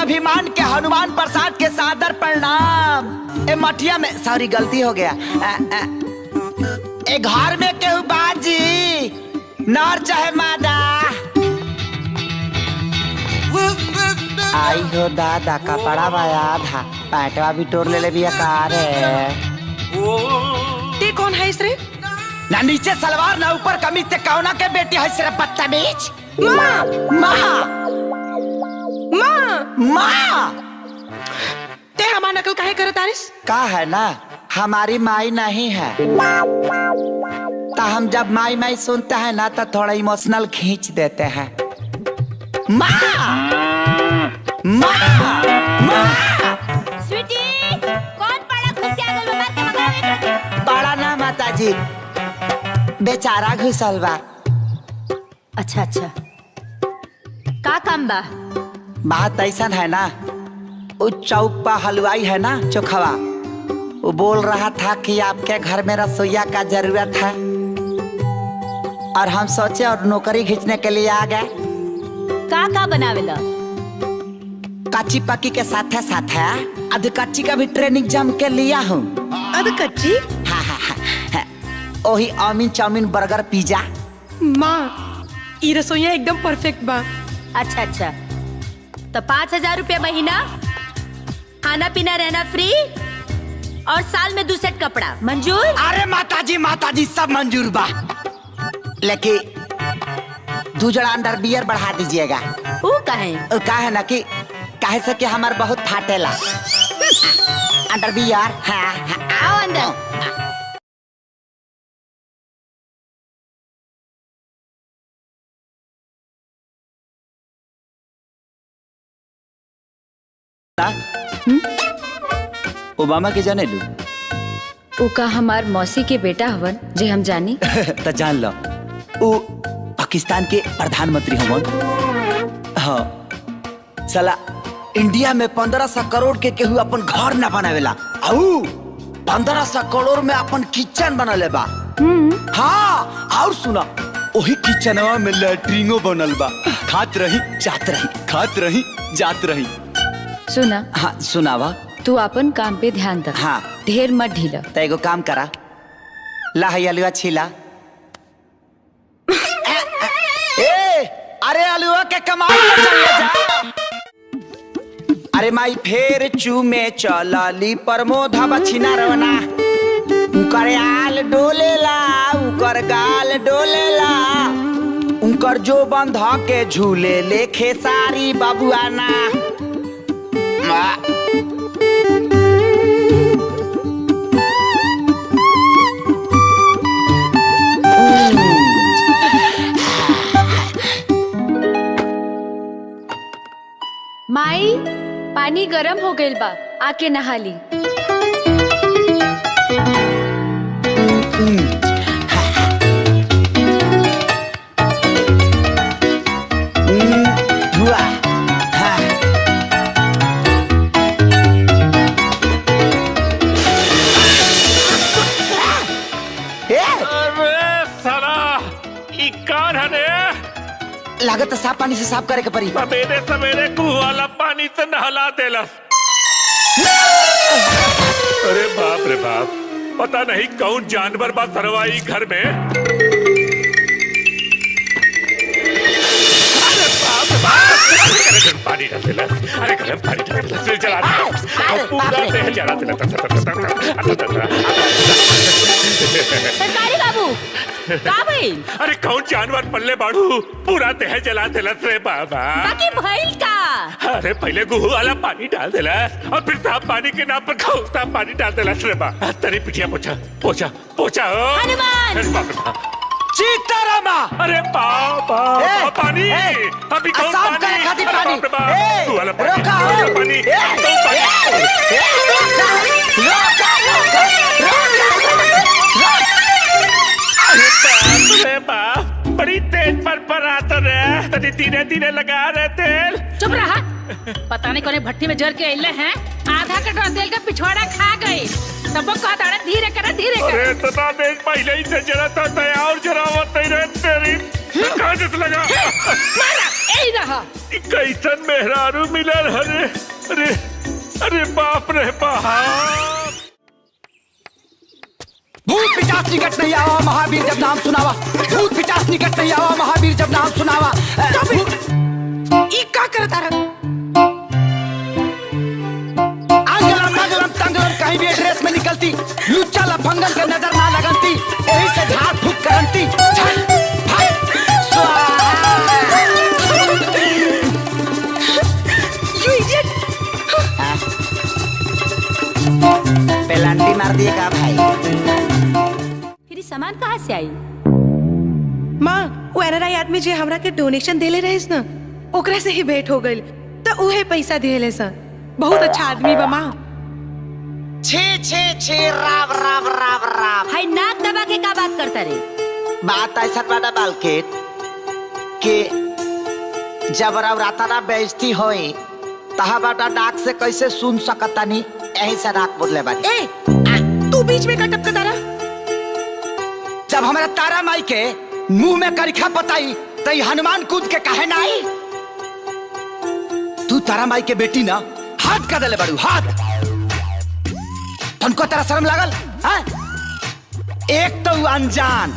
अभिमान के हनुमान प्रसाद के सादर प्रणाम। ए मठिया में सॉरी गलती हो गया। ए घर में केहू बाजी नर चाहे मादा। आई हो दादा कपड़ा बाया था पैटवा भी तोड़ ले भी कार है। ते कौन है इसरे? ना नीचे सलवार ना ऊपर कमीज ते कौना के बेटी है सिर्फ बदतमीज। माँ माँ माँ माँ ते हमार नकल काहे करत आरिस? का है ना हमारी माई नहीं है तो हम जब माई माई सुनते हैं ना तो थोड़ा इमोशनल खींच देते हैं। माँ माँ माँ स्वीटी कौन बड़ा घुस के आगल में मार के भगावे? बड़ा ना माता जी बेचारा घुसल बा। अच्छा अच्छा का काम बा? बात ऐसा है ना वो चौक पर हलवाई है ना चोखवा वो बोल रहा था कि आपके घर में रसोईया का जरूरत है और हम सोचे और नौकरी खींचने के लिए आ गए। का बनावेला? कच्ची पक्की के साथ है अध कच्ची का भी ट्रेनिंग जम के लिया हूँ। अद कच्ची? हाँ हाँ हाँ वही आमीन चाउमीन बर्गर पिज्जा। माँ ई रसोईया एकदम परफेक्ट बा। अच्छा अच्छा तो 5,000 रुपया महीना, खाना पीना रहना फ्री और साल में 2 सेट कपड़ा मंजूर? अरे माता जी सब मंजूर बा लेकिन 2 जड़ा अंडर बियर बढ़ा दीजिएगा। वो कहे? का है ना कि काहे से कि हमार बहुत फाटेला अंडर बियर। हाँ हाँ आओ अंदर। ओबामा के जाने लू? उका हमार मौसी के बेटा हवन जे हम जानी। तो जान लो वो पाकिस्तान के प्रधानमंत्री हवन। हाँ साला इंडिया में 1500 करोड़ के केहू अपन घर न बनावेला आउ 1500 करोड़ में अपन किचन बनले बा। हाँ और सुना वही किचनवा में लैट्रिनो बनल बा। खात रही जात रही खात रही जात रही। सुना हाँ सुनावा। तू अपन काम पे ध्यान दे। हाँ ढेर मत ढीला। तो एगो काम करा ला है अलुआ छीला। ए अरे अलुआ के कमाल पे चल जा। अरे माई फेर चूमे चलली प्रमोधा बछिना रवना उकर आल डोलेला उकर गाल डोलेला उनकर जो बंध के झूले ले खेसारी बाबुआना। माई पानी गरम हो गइल बा आके नहा ली। लागत साफ पानी से साफ करे के पड़ी। सवेरे सवेरे कुआं वाला पानी से नहला देलस। अरे बाप रे बाप पता नहीं कौन जानवर बा सरवाई घर में। अरे बाप रे बाप पानी डाल देलस। अरे गर्म पानी डाल देलस फिर जला देलस पूरा देह जला देलस। सरकारी बाबू का भइल? अरे कौन जानवर पल्ले बाड़ू पूरा देह जला देलस रे बाबा। बाकी भइल का? अरे पहले गुहू वाला पानी डाल देलस और फिर साफ पानी के नाम पर खौफता पानी डाल देलस रे बा। तेरी पिटिया पोछा पोछा पोछा। हनुमान! अरे बाप रे बाप। सीतारामा! अरे बाबा पानी अभी कौन साफ करे पानी? खातिर अरे पानी। बाप रे बाप तू वाला पानी रोका तू वाला पानी अरे बाप बड़ी तेज पर आता रे तनी धीरे धीरे लगा रहे तेल। चुप रहा। पता नहीं कोने भट्टी में जर के अइले हैं आधा कटोरा तेल का पिछवाड़ा खा गए तब वो कहता है धीरे कर धीरे कर। अरे इतना तेज पहले ही से जरा था और जरा मत तेरी कहाँ से लगा? मारा यही रहा। कैसन मेहरारू मिलल हरे। अरे अरे बाप रे बाप। भूत पिचास निकट नहीं आवा महावीर जब नाम सुनावा। भूत पिचास निकट नहीं आवा महावीर जब नाम सुनावा। ई का करता रहा? अंगलम मंगलम तंगलम कहीं भी एड्रेस में निकलती। लुच्चा लफंगन के नजर ना लगनती। यही से झाड़ फूक करंती। झट फट स्वाहा। You idiot! पेलांटी मार दिए का भाई? फिर ई सामान कहाँ से आई? माँ वो एनआरआई आदमी जे हमरा के डोनेशन देले रहिस ना, ओकरा से ही भेंट हो गइल त उहे पैसा देले सा। बहुत अच्छा आदमी बा माँ। छे छे छे राव राव राव राव। हाय नाक दबा के का बात करता रे? बात ऐसा वाला बालकेट के जब राताना बेइज्जती होई तहा बाटा डाक से कैसे सुन सकतानी। यही से नाक बोले बानी। ए तू बीच में का टपकता रहा? जब हमारा तारा माई के मुंह में करिखा बताई तो हनुमान कूद के कहे ना आई। तू तारा माई के बेटी ना हाथ का दले बड़ू हाथ। तुमको तेरा शर्म लागल? एक तो अनजान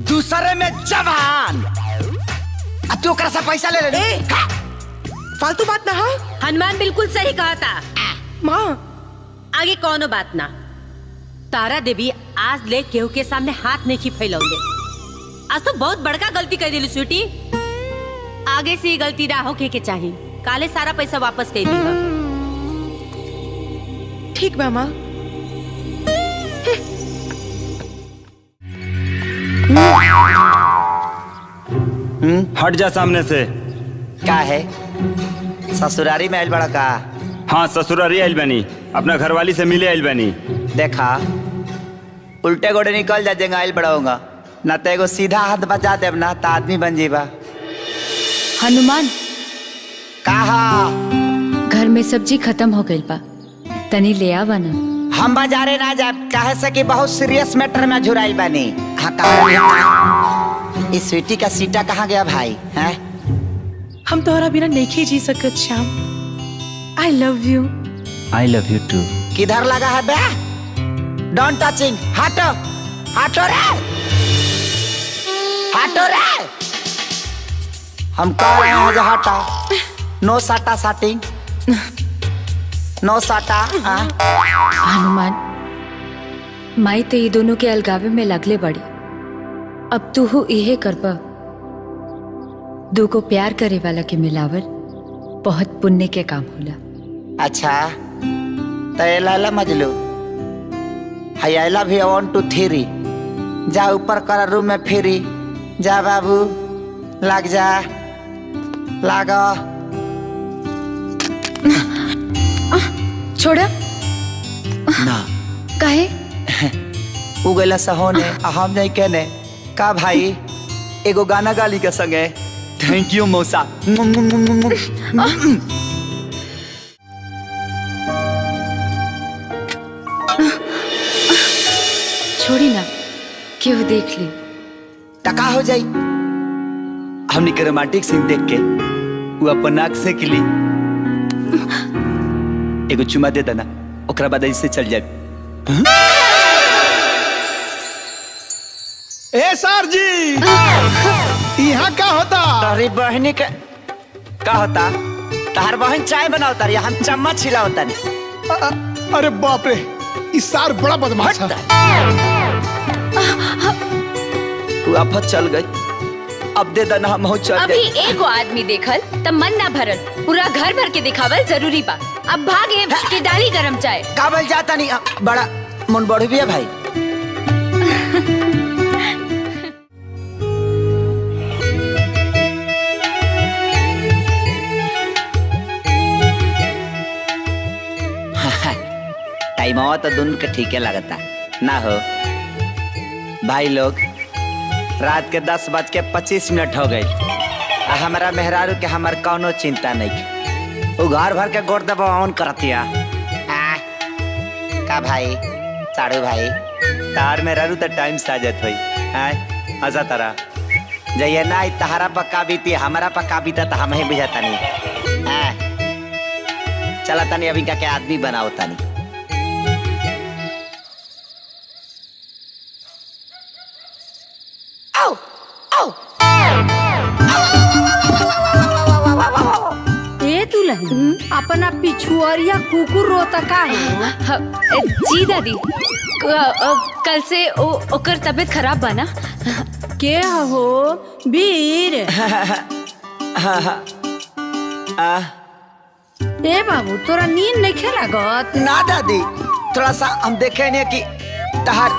दूसरे में जवान। अब तू ओकरा से पैसा ले ले। फालतू बात ना। हाँ हनुमान बिल्कुल सही कहा था। माँ आगे कौनो बात ना। तारा देवी आज ले केहू के सामने हाथ नहीं फैलौले। आज तो बहुत बड़का गलती कर दिली स्वीटी। आगे से ये गलती ना होके के चाहिए। काले सारा पैसा वापस कर दी। ठीक बा माँ। हट जा सामने से। का है ससुरारी में आइल बड़ा का? हाँ ससुरारी आइल बनी। अपना घरवाली से मिले आइल बनी। देखा उल्टे गोड़े निकल जा जेंगा आइल बड़ाऊंगा ना तो एगो सीधा हाथ बचा देव ना तो आदमी बन जीबा। हनुमान कहा घर में सब्जी खत्म हो गई बा, तनी ले आवा ना। हम बाजारे ना जाब काहे से कि बहुत सीरियस मैटर में झुराइल बानी। हाँ कहा इस स्वीटी का सीटा कहाँ गया भाई? हैं हम तोहरा बिना नहीं जी सकत Shyam. I love you. I love you too. किधर लगा है बे? Don't touching. हटो हटो रे हटो रे। हम कह रहे हैं जो हटा। नो साटा साटिंग नो साटा। हनुमान माई तो ये दोनों के अलगावे में लगले बड़ी। अब तू हो इहे करबा। दो को प्यार करे वाला के मिलावल बहुत पुण्य के काम होला। अच्छा तो ये लाला मजलू हाय आई लव यू 1 2 3 जा ऊपर कर रूम में फिरी जा बाबू लग जा लागो। छोड़ा ना काहे? उगला सहोने हम नहीं कहने का भाई एगो गाना गाली के संगे। थैंक यू मौसा। छोड़ी ना क्यों देख ली। टका हो जाई। हमने के रोमांटिक सीन देख के वो अपन नाक से किली एगो चुमा दे देना ओकरा बाद ऐसे चल जाए। ए सर जी यहाँ का होता? तारी बहनी के का होता? तार बहन चाय बनावता रही हम चम्मच छिलावता नहीं। अरे बाप रे इस सार बड़ा बदमाश है। तू आफत चल गई अब दे देना हम हो चल अभी गए। एगो आदमी देखल तब मन ना भरल, पूरा घर भर के दिखावल जरूरी बा। अब भागे के डाली गरम चाय। काबल जाता नहीं बड़ा मन बढ़ भी है भाई। टाइम तो दोनों के ठीक है लगता ना हो भाई लोग। रात के 10:25 हो गई। हमारा मेहरारू के हमार कौनो चिंता नहीं। वो घर भर के गोड़ दबा ऑन करतिया। का भाई साड़ू भाई तार मेहरारू तो टाइम साजत हुई। आजा तारा जय ना तहरा पक्का बीती हमारा पक्का बीता तो हम ही बुझाता नहीं। चला तनी अभी का क्या आदमी बनाओ तनी। आओ आओ ए दुल्हन अपना पिछुआरिया कुकुर रोता का है? जी दादी कल से ओकर तबीयत खराब बना। के हो वीर? ए बाबू तोरा नींद नहीं लागत? ना दादी थोड़ा सा हम देखे नहीं कि तहार